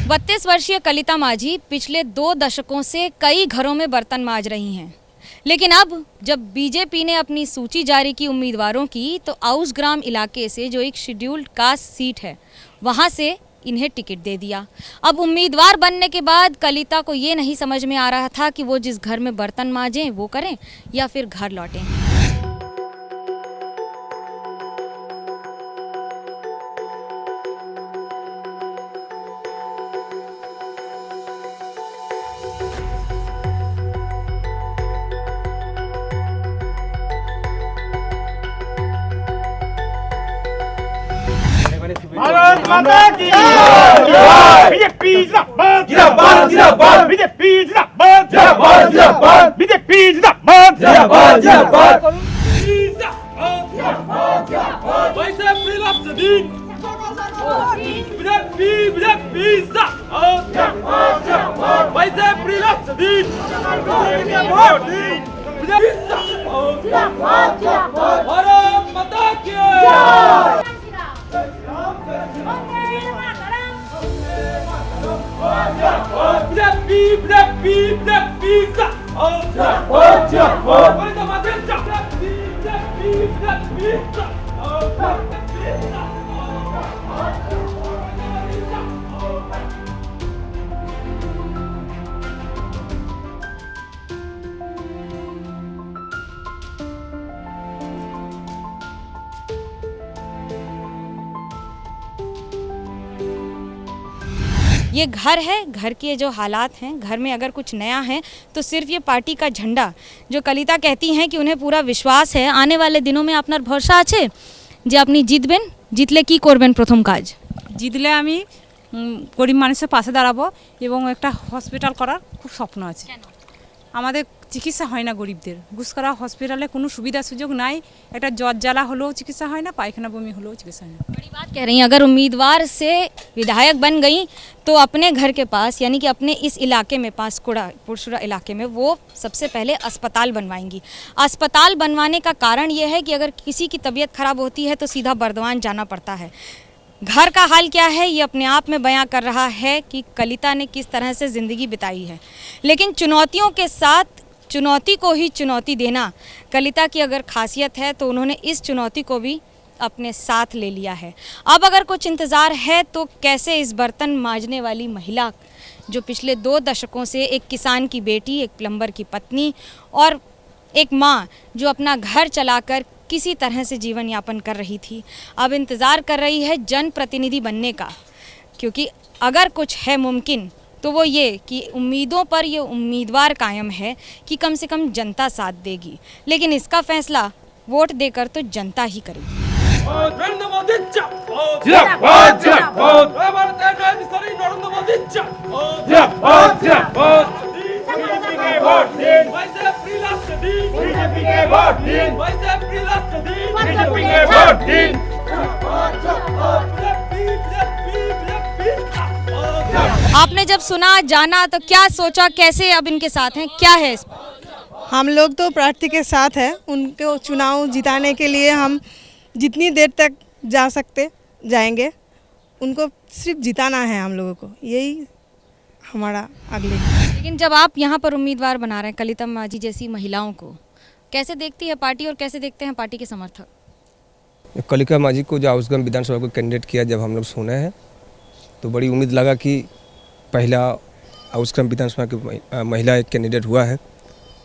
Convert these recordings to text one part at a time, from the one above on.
बत्तीस वर्षीय कलिता माझी पिछले 2 दशकों से कई घरों में बर्तन मांज रही हैं, लेकिन अब जब बीजेपी ने अपनी सूची जारी की उम्मीदवारों की, तो आउसग्राम इलाके से जो एक शेड्यूल्ड कास्ट सीट है, वहां से इन्हें टिकट दे दिया। अब उम्मीदवार बनने के बाद कलिता को ये नहीं समझ में आ रहा था कि वो जिस घर में बर्तन मांजें वो करें या फिर घर लौटें। भारत माता की जय। बीजेपी जिंदाबाद जिंदाबाद जिंदाबाद। बीजेपी जिंदाबाद जिंदाबाद जिंदाबाद। बीजेपी जिंदाबाद जिंदाबाद जिंदाबाद। वैसे फ्रीलाप सदीन बीजेपी बीजेपी जिंदाबाद जिंदाबाद। वैसे फ्रीलाप सदीन बीजेपी जिंदाबाद जिंदाबाद। भारत माता की जय। बीजेपी बीजेपी बीजेपी जिंदाबाद जिंदाबाद। वंदे मातरम। बीजेपी बीजेपी जिंदाबाद। ये घर है, घर के जो हालात हैं, घर में अगर कुछ नया है तो सिर्फ ये पार्टी का झंडा, जो कलिता कहती हैं कि उन्हें पूरा विश्वास है आने वाले दिनों में আপনার ভরসা আছে যে আপনি জিতবেন, জিতলে কি করবেন প্রথম কাজ? জিতলে আমি গরিব মানুষের পাশে দাঁড়াবো এবং একটা হসপিটাল করার খুব স্বপ্ন আছে। আমাদের চিকিৎসা হয় না গরিবদের, গুসকরা হসপিটালে কোনো সুবিধা সুযোগ নাই, একটা জ্বর জ্বালা হলেও চিকিৎসা হয় না, পায়খানা বমি হলেও चिकित्सा হয় না। बड़ी बात कह रही हैं, अगर उम्मीदवार से विधायक बन गई तो अपने घर के पास यानी कि अपने इस इलाके में पुरसुरा इलाके में वो सबसे पहले अस्पताल बनवाएंगी। अस्पताल बनवाने का कारण ये है कि अगर किसी की तबीयत खराब होती है तो सीधा बर्दवान जाना पड़ता है। घर का हाल क्या है ये अपने आप में बयां कर रहा है कि कलिता ने किस तरह से ज़िंदगी बिताई है। लेकिन चुनौतियों के साथ चुनौती को ही चुनौती देना कलिता की अगर खासियत है, तो उन्होंने इस चुनौती को भी अपने साथ ले लिया है। अब अगर कुछ इंतज़ार है तो कैसे इस बर्तन मांजने वाली महिला, जो पिछले 2 दशकों से एक किसान की बेटी, एक प्लम्बर की पत्नी और एक माँ जो अपना घर चलाकर किसी तरह से जीवन यापन कर रही थी, अब इंतज़ार कर रही है जनप्रतिनिधि बनने का। क्योंकि अगर कुछ है मुमकिन तो वो ये कि उम्मीदों पर ये उम्मीदवार कायम है कि कम से कम जनता साथ देगी, लेकिन इसका फैसला वोट देकर तो जनता ही करेगी। नरेंद्र मोदी जिंदाबाद जिंदाबाद जिंदाबाद। भारत प्रधानमंत्री नरेंद्र मोदी जिंदाबाद जिंदाबाद जिंदाबाद। बीजेपी के वोट दिन। वैसे फ्रीलाप सदीन बीजेपी के वोट दिन। वैसे फ्रीलाप सदीन बीजेपी के वोट दिन। बीजेपी बीजेपी बीजेपी जिंदाबाद। आपने जब सुना जाना तो क्या सोचा, कैसे अब इनके साथ हैं, क्या है इस पर? हम लोग तो प्रार्थी के साथ हैं, उनको चुनाव जिताने के लिए हम जितनी देर तक जा सकते जाएंगे, उनको सिर्फ जिताना है हम लोगों को, यही हमारा अगले। लेकिन जब आप यहाँ पर उम्मीदवार बना रहे हैं कलिता माझी जैसी महिलाओं को, कैसे देखती है पार्टी और कैसे देखते हैं पार्टी के समर्थक? कलिता माझी को जो आउसग्राम विधानसभा को कैंडिडेट किया, जब हम लोग सुने हैं तो बड़ी उम्मीद लगा कि पहला आउसग्राम विधानसभा की महिला एक कैंडिडेट हुआ है।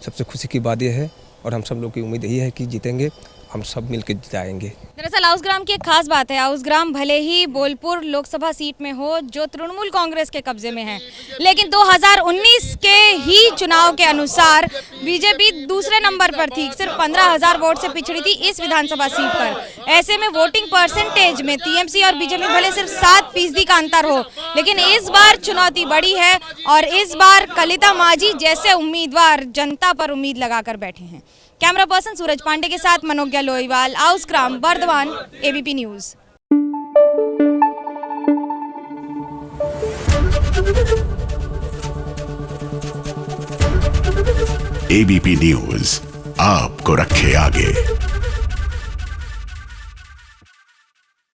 सबसे खुशी की बात यह है और हम सब लोग की उम्मीद यही है कि जीतेंगे, हम सब मिलकर जिताएंगे। दरअसल आउसग्राम की एक खास बात है, आउसग्राम भले ही बोलपुर लोकसभा सीट में हो जो तृणमूल कांग्रेस के कब्जे में है, लेकिन 2019 के ही चुनाव के अनुसार बीजेपी दूसरे नंबर पर थी, सिर्फ 15,000 वोट से पिछड़ी थी इस विधानसभा सीट पर। ऐसे में वोटिंग परसेंटेज में टीएमसी और बीजेपी भले सिर्फ 7% का अंतर हो, लेकिन इस बार चुनौती बड़ी है और इस बार कलिता माझी जैसे उम्मीदवार जनता पर उम्मीद लगाकर बैठे हैं। कैमरा पर्सन सूरज पांडे के साथ Manogya Loiwal, Ausgram, Burdwan, ABP news. ABP news आपको रखे आगे।